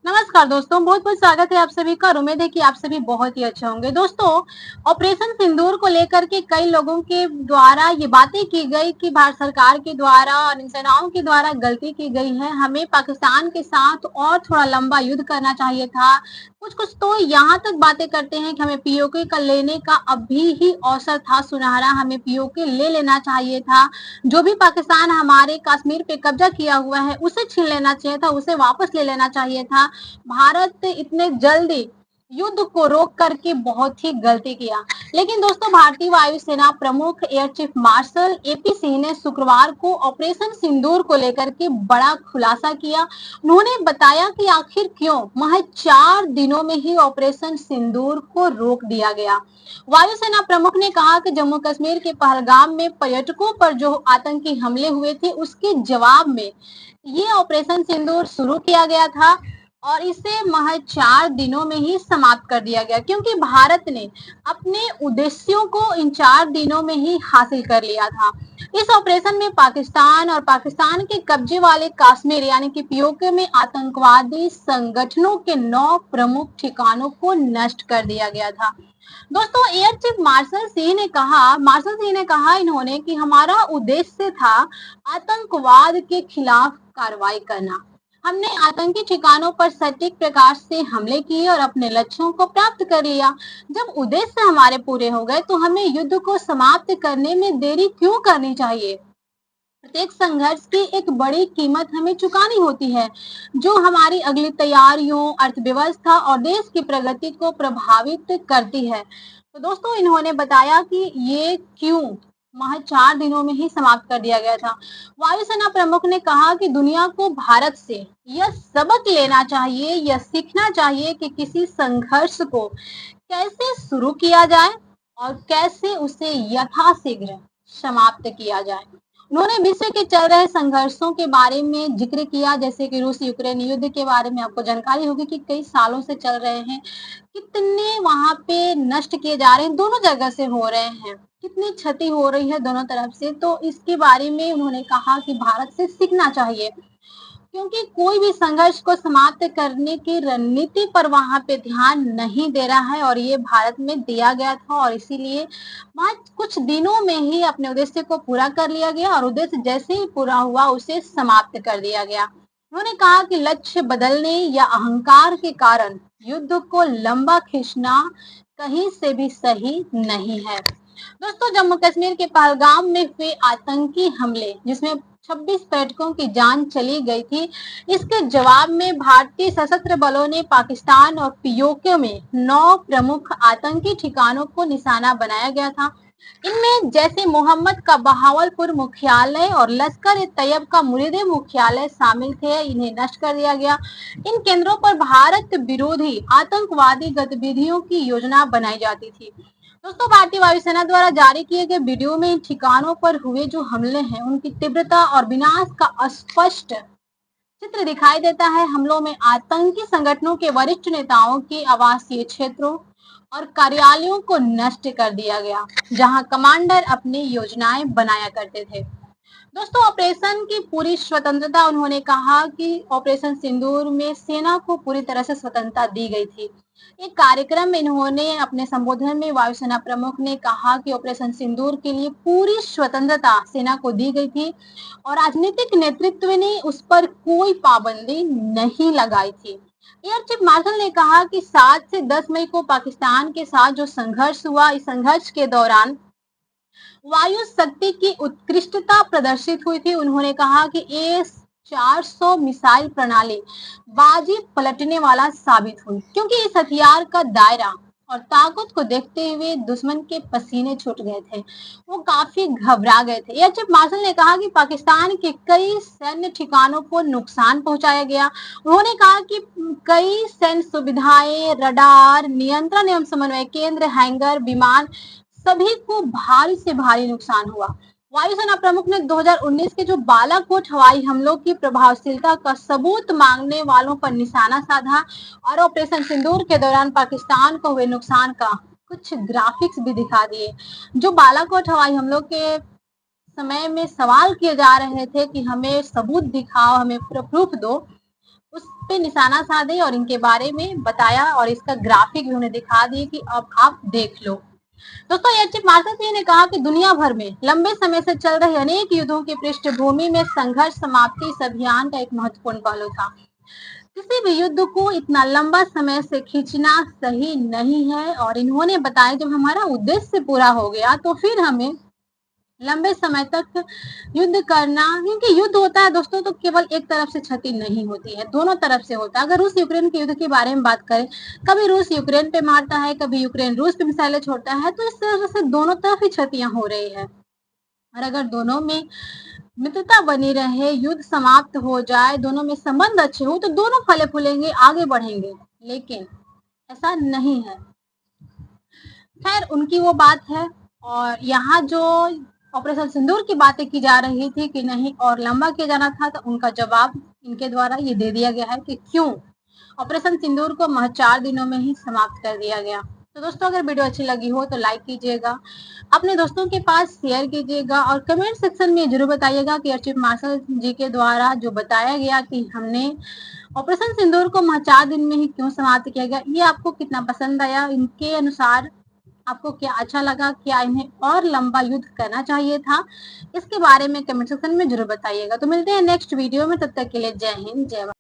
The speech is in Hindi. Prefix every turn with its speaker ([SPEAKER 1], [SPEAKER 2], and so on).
[SPEAKER 1] नमस्कार दोस्तों, बहुत बहुत स्वागत है आप सभी का और उम्मीद है कि आप सभी बहुत ही अच्छे होंगे। दोस्तों, ऑपरेशन सिंदूर को लेकर के कई लोगों के द्वारा ये बातें की गई कि भारत सरकार के द्वारा और इन सेनाओं के द्वारा गलती की गई है। हमें पाकिस्तान के साथ और थोड़ा लंबा युद्ध करना चाहिए था। कुछ-कुछ तो यहाँ तक बातें करते हैं कि हमें पीओके का लेने का अभी ही अवसर था सुनहरा, हमें पीओके ले लेना चाहिए था। जो भी पाकिस्तान हमारे कश्मीर पे कब्जा किया हुआ है, उसे छीन लेना चाहिए था, उसे वापस ले लेना चाहिए था। भारत इतने जल्दी युद्ध को रोक करके बहुत ही गलती किया। लेकिन दोस्तों, भारतीय वायुसेना प्रमुख air chief marshal AP Singh ने शुक्रवार को ऑपरेशन सिंदूर को लेकर के बड़ा खुलासा किया। उन्होंने बताया कि आखिर क्यों महज 4 दिनों में ही ऑपरेशन सिंदूर को रोक दिया गया। वायुसेना प्रमुख ने कहा कि जम्मू कश्मीर के पहलगाम में पर्यटकों पर जो आतंकी हमले हुए थे, उसके जवाब में ये ऑपरेशन सिंदूर शुरू किया गया था और इसे महज 4 दिनों में ही समाप्त कर दिया गया, क्योंकि भारत ने अपने उद्देश्यों को इन 4 दिनों में ही हासिल कर लिया था। इस ऑपरेशन में पाकिस्तान और पाकिस्तान के कब्जे वाले कश्मीर यानी कि पीओके में आतंकवादी संगठनों के 9 प्रमुख ठिकानों को नष्ट कर दिया गया था। दोस्तों, एयर चीफ मार्शल सिंह ने कहा इन्होंने कि हमारा उद्देश्य था आतंकवाद के खिलाफ कार्रवाई करना। हमने आतंकी ठिकानों पर सटीक प्रकार से हमले किए और अपने लक्ष्यों को प्राप्त कर लिया। जब उद्देश्य हमारे पूरे हो गए तो हमें युद्ध को समाप्त करने में देरी क्यों करनी चाहिए? प्रत्येक संघर्ष की एक बड़ी कीमत हमें चुकानी होती है, जो हमारी अगली तैयारियों, अर्थव्यवस्था और देश की प्रगति को प्रभावित करती है। तो दोस्तों, इन्होंने बताया कि ये क्यों महज 4 दिनों में ही समाप्त कर दिया गया था। वायुसेना प्रमुख ने कहा कि दुनिया को भारत से यह सबक लेना चाहिए, यह सीखना चाहिए कि किसी संघर्ष को कैसे शुरू किया जाए और कैसे उसे यथाशीघ्र समाप्त किया जाए। उन्होंने विश्व के चल रहे संघर्षों के बारे में जिक्र किया, जैसे कि रूस यूक्रेन युद्ध के बारे में आपको जानकारी होगी कि कई सालों से चल रहे हैं, कितने वहां पे नष्ट किए जा रहे हैं, दोनों जगह से हो रहे हैं, कितनी क्षति हो रही है दोनों तरफ से। तो इसके बारे में उन्होंने कहा कि भारत से सीखना चाहिए, क्योंकि कोई भी संघर्ष को समाप्त करने की रणनीति पर वहां पे ध्यान नहीं दे रहा है और ये भारत में दिया गया था और इसीलिए वहां कुछ दिनों में ही अपने उद्देश्य को पूरा कर लिया गया और उद्देश्य जैसे ही पूरा हुआ उसे समाप्त कर दिया गया। उन्होंने कहा कि लक्ष्य बदलने या अहंकार के कारण युद्ध को लंबा खींचना कहीं से भी सही नहीं है। दोस्तों, जम्मू कश्मीर के पहलगाम में हुए आतंकी हमले, जिसमें 26 पर्यटकों की जान चली गई थी, इसके जवाब में भारतीय सशस्त्र बलों ने पाकिस्तान और पीओके में 9 प्रमुख आतंकी ठिकानों को निशाना बनाया गया था। इनमें जैसे मोहम्मद का बहावलपुर मुख्यालय और लश्कर ए तैयब का मुरीदे मुख्यालय शामिल थे, इन्हें नष्ट कर दिया गया। इन केंद्रों पर भारत विरोधी आतंकवादी गतिविधियों की योजना बनाई जाती थी। दोस्तों, भारतीय वायुसेना द्वारा जारी किए गए वीडियो में इन ठिकानों पर हुए जो हमले हैं, उनकी तीव्रता और विनाश का स्पष्ट चित्र दिखाई देता है। हमलों में आतंकी संगठनों के वरिष्ठ नेताओं के आवासीय क्षेत्रों और कार्यालयों को नष्ट कर दिया गया, जहां कमांडर अपनी योजनाएं बनाया करते थे। दोस्तों, ऑपरेशन की पूरी स्वतंत्रता, उन्होंने कहा कि ऑपरेशन सिंदूर में सेना को पूरी तरह से स्वतंत्रता दी गई थी। एक कार्यक्रम में इन्होंने अपने संबोधन में वायुसेना प्रमुख ने कहा कि ऑपरेशन सिंदूर के लिए पूरी स्वतंत्रता सेना को दी गई थी और राजनीतिक नेतृत्व ने उस पर कोई पाबंदी नहीं लगाई थी। एयर चीफ मार्शल ने कहा कि 7 से 10 मई को पाकिस्तान के साथ जो संघर्ष हुआ, इस संघर्ष के दौरान वायु शक्ति की उत्कृष्टता प्रदर्शित हुई थी। उन्होंने कहा कि एस 400 मिसाइल प्रणाली बाजी पलटने वाला साबित हुई, क्योंकि इस हथियार का दायरा और ताकत को देखते हुए दुश्मन के पसीने छूट गए थे, वो काफी घबरा गए थे। एयर चीफ मार्शल ने कहा कि पाकिस्तान के कई सैन्य ठिकानों को नुकसान पहुंचाया गया। उन्होंने कहा कि कई सैन्य सुविधाएं, रडार, नियंत्रण एवं समन्वय केंद्र, हैंगर, विमान सभी को भारी से भारी नुकसान हुआ। वायुसेना प्रमुख ने 2019 के जो बालाकोट हवाई हमलों की प्रभावशीलता का सबूत मांगने वालों पर निशाना साधा और ऑपरेशन सिंदूर के दौरान पाकिस्तान को हुए नुकसान का कुछ ग्राफिक्स भी दिखा दिए। जो बालाकोट हवाई हमलों के समय में सवाल किए जा रहे थे कि हमें सबूत दिखाओ, हमें प्रूफ दो, उस पे निशाना साधे और इनके बारे में बताया और इसका ग्राफिक भी उन्हें दिखा दिए कि अब आप देख लो। दोस्तों एयर चीफ मार्शल सिंह ने कहा कि दुनिया भर में लंबे समय से चल रहे अनेक युद्धों की पृष्ठभूमि में संघर्ष समाप्ति इस अभियान का एक महत्वपूर्ण पहलू था। किसी भी युद्ध को इतना लंबा समय से खींचना सही नहीं है और इन्होंने बताया जब हमारा उद्देश्य पूरा हो गया तो फिर हमें लंबे समय तक युद्ध करना, क्योंकि युद्ध होता है दोस्तों तो केवल एक तरफ से क्षति नहीं होती है, दोनों तरफ से होता है। अगर रूस यूक्रेन के युद्ध के बारे में बात करें, कभी रूस यूक्रेन पे मारता है, कभी यूक्रेन रूस पे मिसाइलें छोड़ता है, तो इस तरह से दोनों तरफ ही क्षतियां हो रही है। और अगर दोनों में मित्रता बनी रहे, युद्ध समाप्त हो जाए, दोनों में संबंध अच्छे हो, तो दोनों फले फूलेंगे, आगे बढ़ेंगे। लेकिन ऐसा नहीं है। खैर उनकी वो बात है। और यहाँ जो ऑपरेशन सिंदूर की बातें की जा रही थी कि नहीं और लंबा किया जाना था, तो उनका जवाब इनके द्वारा ये दे दिया गया है कि क्यों ऑपरेशन सिंदूर को महज 4 दिनों में ही समाप्त कर दिया गया। तो दोस्तों अगर वीडियो अच्छी लगी हो तो लाइक कीजिएगा, अपने दोस्तों के पास शेयर कीजिएगा और कमेंट सेक्शन में जरूर बताइएगा कि एयर चीफ मार्शल जी के द्वारा जो बताया गया कि हमने ऑपरेशन सिंदूर को महज 4 दिन में ही क्यों समाप्त किया गया, ये आपको कितना पसंद आया, इनके अनुसार आपको क्या अच्छा लगा, क्या इन्हें और लंबा युद्ध करना चाहिए था, इसके बारे में कमेंट सेक्शन में जरूर बताइएगा। तो मिलते हैं नेक्स्ट वीडियो में, तब तक के लिए जय हिंद जय भारत।